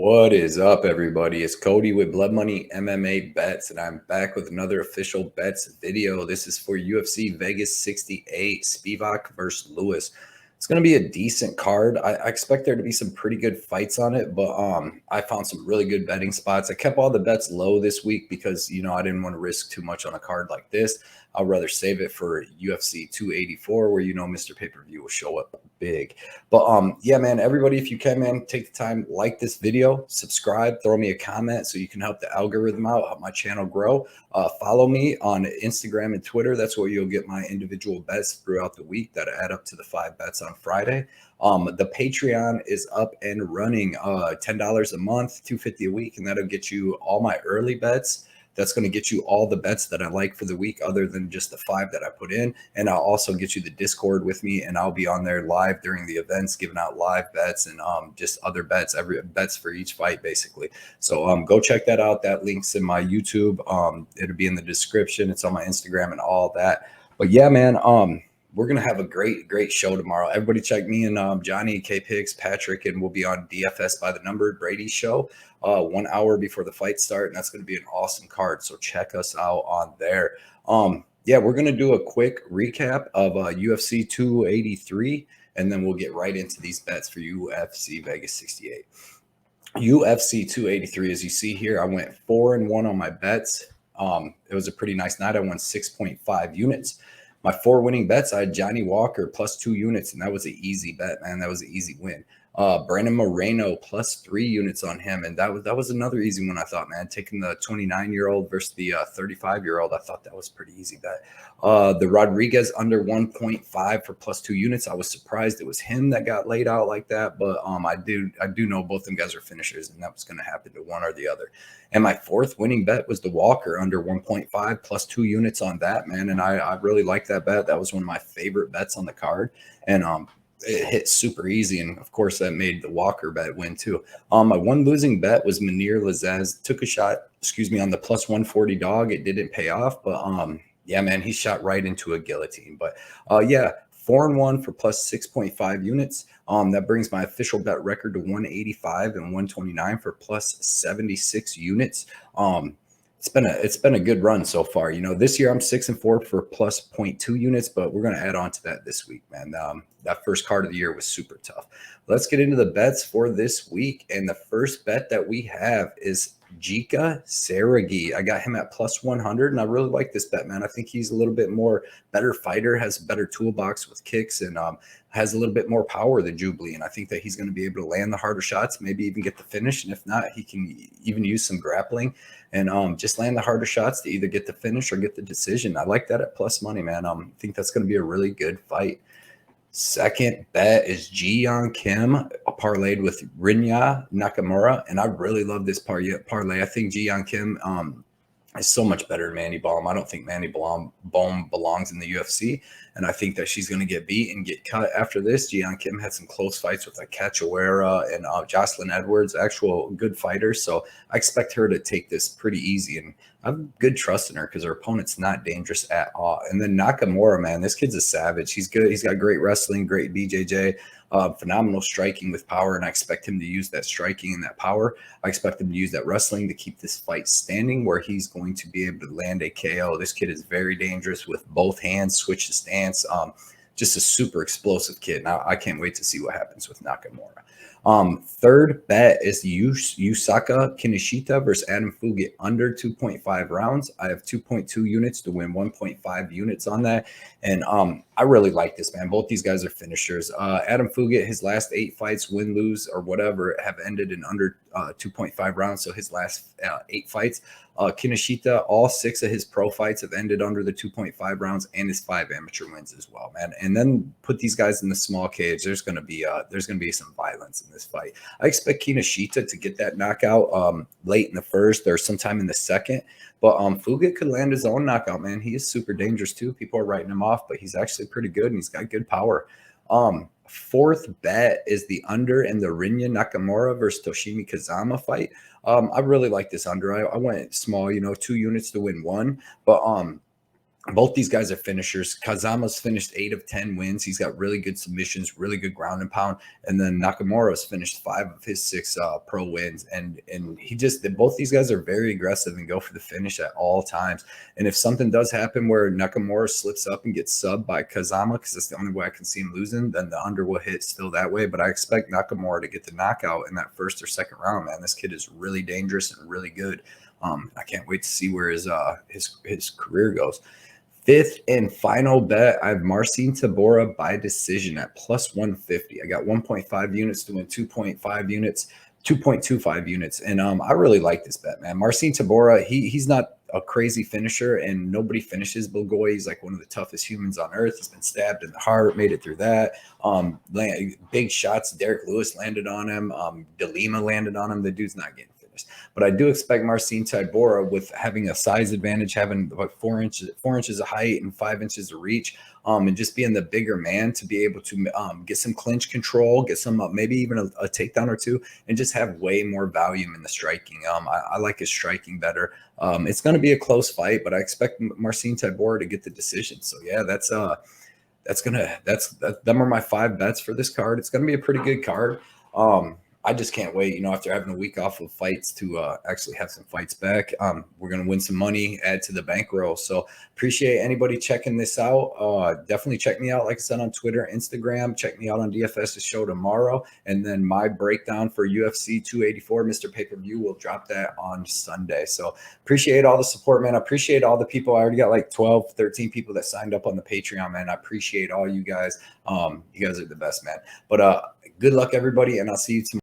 What is up, everybody? It's Cody with Blood Money MMA Bets, and I'm back with another official bets video. This is for UFC Vegas 68, Spivak versus Lewis. It's going to be a decent card. I expect there to be some pretty good fights on it, but I found some really good betting spots. I kept all the bets low this week because, I didn't want to risk too much on a card like this. I'd rather save it for UFC 284, where Mr. Pay-Per-View will show up big. But yeah, man, everybody, if you can, man, take the time, like this video, subscribe, throw me a comment so you can help the algorithm out, help my channel grow. Follow me on Instagram and Twitter. That's where you'll get my individual bets throughout the week that add up to the 5 bets on Friday. The Patreon is up and running. $10 a month, $250 a week, and that'll get you all my early bets. That's going to get you all the bets that I like for the week other than just the 5 that I put in. And I'll also get you the Discord with me, and I'll be on there live during the events, giving out live bets and just other bets, bets for each fight, basically. So go check that out. That link's in my YouTube. It'll be in the description. It's on my Instagram and all that. But yeah, man, we're going to have a great show tomorrow. Everybody check me and Johnny, K-Pigs, Patrick, and we'll be on DFS by the number, Brady's show, 1 hour before the fight start. And that's going to be an awesome card. So check us out on there. Yeah, we're going to do a quick recap of UFC 283, and then we'll get right into these bets for UFC Vegas 68. UFC 283, as you see here, I went 4-1 on my bets. It was a pretty nice night. I won 6.5 units. My 4 winning bets, I had Johnny Walker plus 2 units, and that was an easy bet, man. That was an easy win. Brandon Moreno plus 3 units on him, and that was another easy one, I thought, man. Taking the 29-year-old versus the 35-year-old, I thought that was a pretty easy bet. The Rodriguez under 1.5 for plus 2 units. I was surprised it was him that got laid out like that, but I do know both them guys are finishers, and that was going to happen to one or the other. And my 4th winning bet was the Walker under 1.5 plus 2 units on that, man. And I really like that bet. That was one of my favorite bets on the card. And it hit super easy. And of course, that made the Walker bet win too. My one losing bet was Munir Lazaz. Took a shot, on the plus 140 dog. It didn't pay off, but yeah, man, he shot right into a guillotine. But yeah, 4-1 for plus 6.5 units. That brings my official bet record to 185 and 129 for plus 76 units. It's been a good run so far. This year I'm 6-4 for plus 0.2 units, but we're going to add on to that this week, man. That first card of the year was super tough. Let's get into the bets for this week. And the first bet that we have is Jeka Seraghi. I got him at plus 100, and I really like this bet, man. I think he's a little bit more better fighter, has a better toolbox with kicks, and has a little bit more power than Jubli. And I think that he's going to be able to land the harder shots, maybe even get the finish. And if not, he can even use some grappling and just land the harder shots to either get the finish or get the decision. I like that at plus money, man. I think that's going to be a really good fight. Second bet is Jeong Kim parlayed with Rinya Nakamura, and I really love this parlay. I think Jeong Kim is so much better than Mandy Bohm. I don't think Mandy Bohm belongs in the UFC, and I think that she's going to get beat and get cut after this. Jeong Kim had some close fights with like Cachoeira and Jocelyn Edwards, actual good fighters, so I expect her to take this pretty easy, and I have good trust in her because her opponent's not dangerous at all. And then Nakamura, man, this kid's a savage. He's good. He's got great wrestling, great BJJ, phenomenal striking with power, and I expect him to use that striking and that power. I expect him to use that wrestling to keep this fight standing, where he's going to be able to land a KO. This kid is very dangerous with both hands, switch the stance. Just a super explosive kid. Now I can't wait to see what happens with Nakamura. Third bet is Yusaku Kinoshita versus Adam Fugitt under 2.5 rounds. I have 2.2 units to win 1.5 units on that. And I really like this, man. Both these guys are finishers. Adam Fugitt, his last 8 fights, win, lose, or whatever, have ended in under 2.5 rounds. So his last 8 fights. Kinoshita, all 6 of his pro fights have ended under the 2.5 rounds, and his 5 amateur wins as well, man. And then put these guys in the small cage. There's gonna be some violence in this fight. I expect Kinoshita to get that knockout late in the first or sometime in the second. But Fugitt could land his own knockout, man. He is super dangerous too. People are writing him off, but he's actually pretty good, and he's got good power. Fourth bet is the under in the Rinya Nakamura versus Toshiomi Kazama fight. I really like this under. I went small, 2 units to win 1, but Both these guys are finishers. Kazama's finished 8 of 10 wins. He's got really good submissions, really good ground and pound. And then Nakamura's finished 5 of his 6 pro wins. And he just, both these guys are very aggressive and go for the finish at all times. And if something does happen where Nakamura slips up and gets subbed by Kazama, because that's the only way I can see him losing, then the under will hit still that way. But I expect Nakamura to get the knockout in that first or second round, man. This kid is really dangerous and really good. I can't wait to see where his career goes. Fifth and final bet, I have Marcin Tybura by decision at plus 150. I got 1.5 units to win 2.5 units, 2.25 units. And I really like this bet, man. Marcin Tybura, he's not a crazy finisher, and nobody finishes Blagoy. He's like one of the toughest humans on earth. He's been stabbed in the heart, made it through that. Big shots. Derek Lewis landed on him. DeLima landed on him. The dude's not getting finished. But I do expect Marcin Tybura, with having a size advantage, having like 4 inches of height and 5 inches of reach, and just being the bigger man, to be able to get some clinch control, get some maybe even a takedown or two, and just have way more volume in the striking. I like his striking better. It's going to be a close fight, but I expect Marcin Tybura to get the decision. So yeah, them are my 5 bets for this card. It's going to be a pretty good card. I just can't wait, after having a week off of fights, to actually have some fights back. We're going to win some money, add to the bankroll. So appreciate anybody checking this out. Definitely check me out, like I said, on Twitter, Instagram. Check me out on DFS's show tomorrow. And then my breakdown for UFC 284, Mr. Pay-Per-View, will drop that on Sunday. So appreciate all the support, man. I appreciate all the people. I already got like 12, 13 people that signed up on the Patreon, man. I appreciate all you guys. You guys are the best, man. But good luck, everybody, and I'll see you tomorrow.